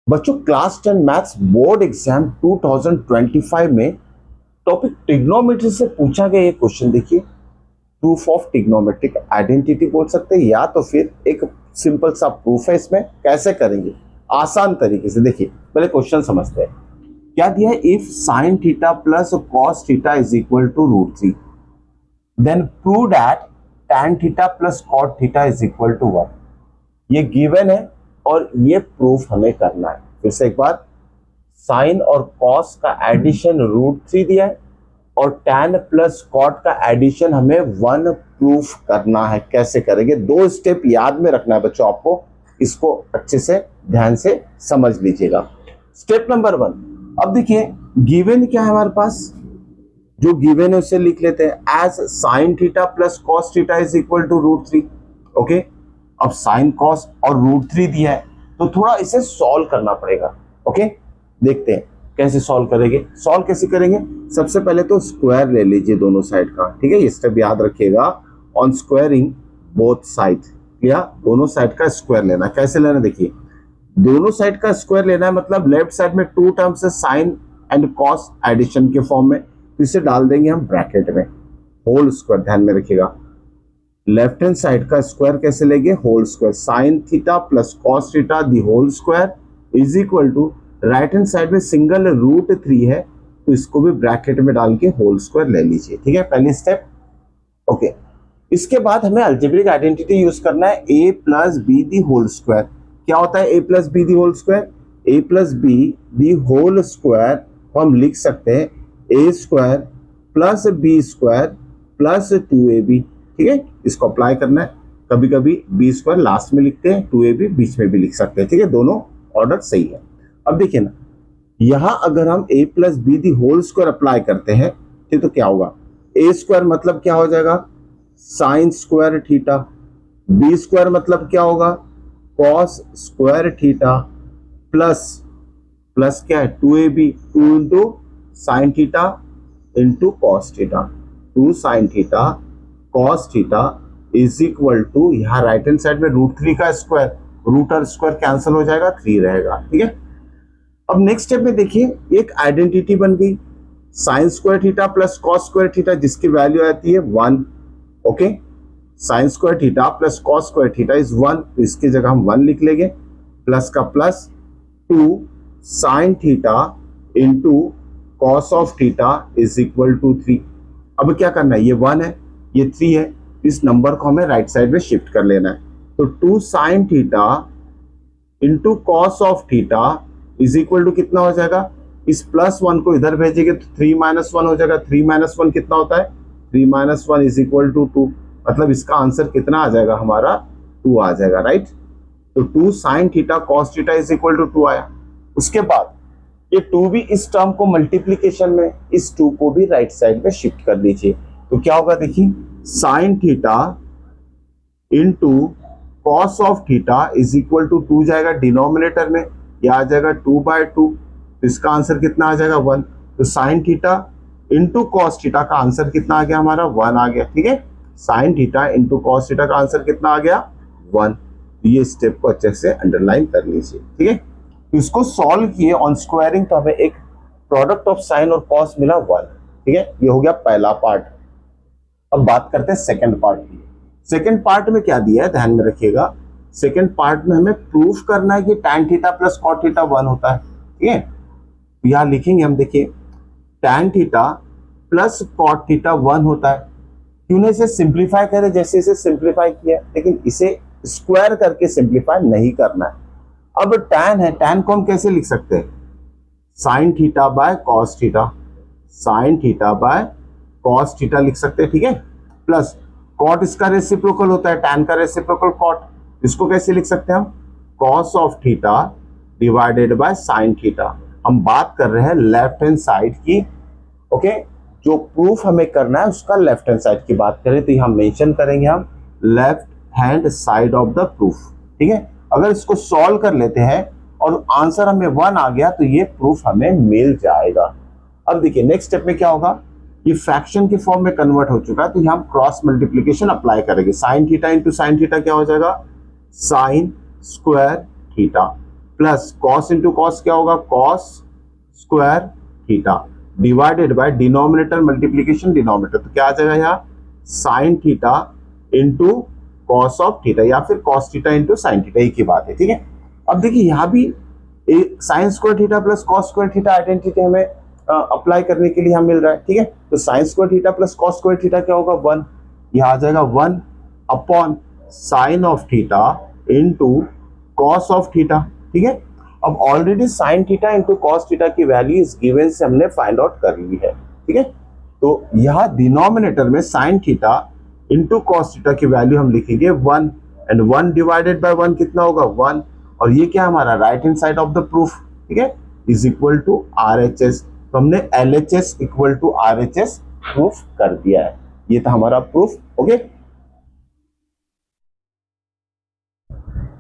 बच्चों class 10 maths board exam 2025 में topic trigonometry से पूछा गया ये क्वेश्चन देखिए। प्रूफ ऑफ ट्रिग्नोमेट्रिक आइडेंटिटी बोल सकते हैं या तो फिर एक सिंपल सा प्रूफ है। इसमें कैसे करेंगे आसान तरीके से देखिए, पहले क्वेश्चन समझते हैं। क्या दिया है, if sine theta plus cos theta is equal to √3 then prove that tan theta plus cot theta is equal to 1। ये गिवन है और ये प्रूफ हमें करना है। फिर से एक बार, साइन और कॉस का एडिशन √3 दिया है और tan प्लस कॉट का एडिशन हमें 1 प्रूफ करना है। कैसे करेंगे, 2 स्टेप याद में रखना है बच्चों आपको, इसको अच्छे से ध्यान से समझ लीजिएगा। स्टेप नंबर 1, अब देखिए गिवन क्या है हमारे पास, जो गिवन है उसे लिख लेते हैं as sine theta plus cos theta is equal to √3। Okay, अब साइन कॉस और √3 दिया है तो थोड़ा इसे सॉल्व करना पड़ेगा। ओके, देखते हैं कैसे सॉल्व करेंगे। सॉल्व कैसे करेंगे, सबसे पहले तो स्क्वायर ले लीजिए दोनों साइड का, ठीक है, ये स्टेप याद रखिएगा। ऑन स्क्वायरिंग बोथ साइड, या दोनों साइड का स्क्वायर लेना। कैसे लेना, देखिए दोनों साइड का स्क्वायर लेना है, मतलब लेफ्ट साइड में 2 टर्म्स है साइन एंड कॉस एडिशन के फॉर्म में, तो इसे डाल देंगे हम ब्रैकेट में, होल स्क्वायर, ध्यान में रखिएगा। लेफ्ट हैंड साइड का स्क्वायर कैसे लेंगे, whole square, sine theta plus cos theta the whole square is equal to, right hand side में सिंगल √3 है तो इसको भी ब्रैकेट में डाल के होल स्क्वायर ले लीजिए, ठीक है, पहली स्टेप। ओके, इसके बाद हमें अलजेब्रिक आइडेंटिटी यूज करना है, a plus B the whole square. क्या होता है a plus B the whole square, a plus B the whole square को हम लिख सकते हैं a square plus B square plus 2ab, ठीक है, इसको अप्लाई करना है। कभी कभी बी स्क्वायर लास्ट में लिखते हैं, 2ab बीच में भी लिख सकते हैं, ठीक है, दोनों ऑर्डर सही है। अब देखिए ना, यहां अगर हम a plus B the whole square apply करते हैं ठीक, तो क्या होगा, a स्क्वायर मतलब क्या हो जाएगा, sine square theta, B square मतलब क्या होगा, cos square theta, plus plus क्या है 2ab, 2 into sine theta into cos theta, 2 sine theta cos theta is equal to, यहाँ राइट हैंड साइड में √3 का स्क्वायर, रूट और स्क्वायर कैंसिल हो जाएगा, 3 रहेगा, ठीक है। अब नेक्स्ट स्टेप में देखिए एक आइडेंटिटी बन गई, sign square theta plus cos square theta जिसकी वैल्यू आती है 1। Okay, sign square theta plus cos square theta is 1, तो इसकी जगह हम 1 लिख लेंगे, प्लस का plus 2 sine theta into cos of theta is equal to 3। अब क्या करना है, ये 1 है ये 3 है, इस नंबर को हमें राइट साइड में शिफ्ट कर लेना है, तो 2 sine theta into cos of theta is equal to कितना हो जाएगा, इस +1 को इधर भेजेंगे तो 3 - 1 हो जाएगा, 3 - 1 कितना होता है, 3 - 1 इज इक्वल टू 2, मतलब इसका आंसर कितना आ जाएगा हमारा, 2 आ जाएगा, राइट। तो 2 sine theta cos theta is equal to 2 आया। उसके बाद ये 2 भी इस टर्म को मल्टीप्लीकेशन में, इस 2 को भी राइट साइड में शिफ्ट कर दीजिए, तो क्या होगा देखिए, sine theta into cos of theta is equal to 2 जाएगा डिनोमिनेटर में, यह आ जाएगा 2/2, तो इसका आंसर कितना आ जाएगा 1। तो sign theta into cos theta का आंसर कितना आ गया हमारा, 1 आ गया, ठीक है, sign theta into cos theta का आंसर कितना आ गया, 1। ये स्टेप को अच्छे से अंडरलाइन कर लीजिए, ठीक है। तो इसको सॉल्व किए ऑन स्क्वायरिंग तो हमें एक प्रोडक्ट ऑफ साइन और कॉस मिला 1, ठीक है, ये हो गया पहला पार्ट। अब बात करते हैं सेकंड पार्ट की। सेकंड पार्ट में क्या दिया है ध्यान में रखिएगा, सेकंड पार्ट में हमें प्रूफ करना है कि tan theta plus cot theta 1 होता है, ठीक है। यहां लिखेंगे हम, देखिए tan theta plus cot theta 1 होता है, क्यों ना इसे सिंप्लीफाई करें जैसे इसे सिंप्लीफाई किया, लेकिन इसे स्क्वायर करके सिंप्लीफाई नहीं करना है। अब tan है, tan को हम कैसे लिख सकते हैं, sine theta by cos theta, sine theta by cos theta लिख सकते हैं, ठीक है, प्लस कॉट इसका रेसिप्रोकल होता है, tan का रेसिप्रोकल कॉट, इसको कैसे लिख सकते हैं हम, cos of theta divided by sine theta. हम बात कर रहे हैं लेफ्ट हैंड साइड की, ओके, जो प्रूफ हमें करना है उसका लेफ्ट हैंड साइड की बात करें तो यहां मेंशन करेंगे हम left hand side of the proof, ठीक है। अगर इसको सॉल्व कर लेते हैं और आंसर हमें 1 आ गया तो ये प्रूफ हमें मिल जाएगा। अब देखिए नेक्स्ट स्टेप में क्या होगा, ये फ्रैक्शन के फॉर्म में कन्वर्ट हो चुका है तो यहाँ हम क्रॉस मल्टीप्लीकेशन अप्लाई करेंगे, sign theta into sine theta क्या हो जाएगा, sine square theta, plus cos into cos क्या होगा, cos square theta divided by denominator multiplication denominator, तो क्या आ जाएगा यहाँ sign theta into cos of theta या फिर cos theta into sine theta, एक ही बात है, ठीक है। अब देखिए यहाँ भी sign square theta plus cos square theta identity हमें अप्लाई करने के लिए यहाँ मिल रहा है, ठीक है। तो sign square theta plus cos square theta क्या होगा, 1, यह आ जाएगा 1 upon sine of theta into cos of theta, ठीक है। अब already sign theta into cos theta की वैल्यू इस गिवन से हमने फाइंड आउट कर ली है, ठीक है। तो यह डिनोमिनेटर में sign theta into cos theta की वैल्यू हम लिखेंगे 1 एंड 1 डिवाइडेड बाय 1 कितना होगा 1, और ये क्या हमारा right hand side of the proof, ठीक है, इज इक्वल टू RHS। तो हमने LHS equal to RHS proof कर दिया है, ये था हमारा प्रूफ, ओके।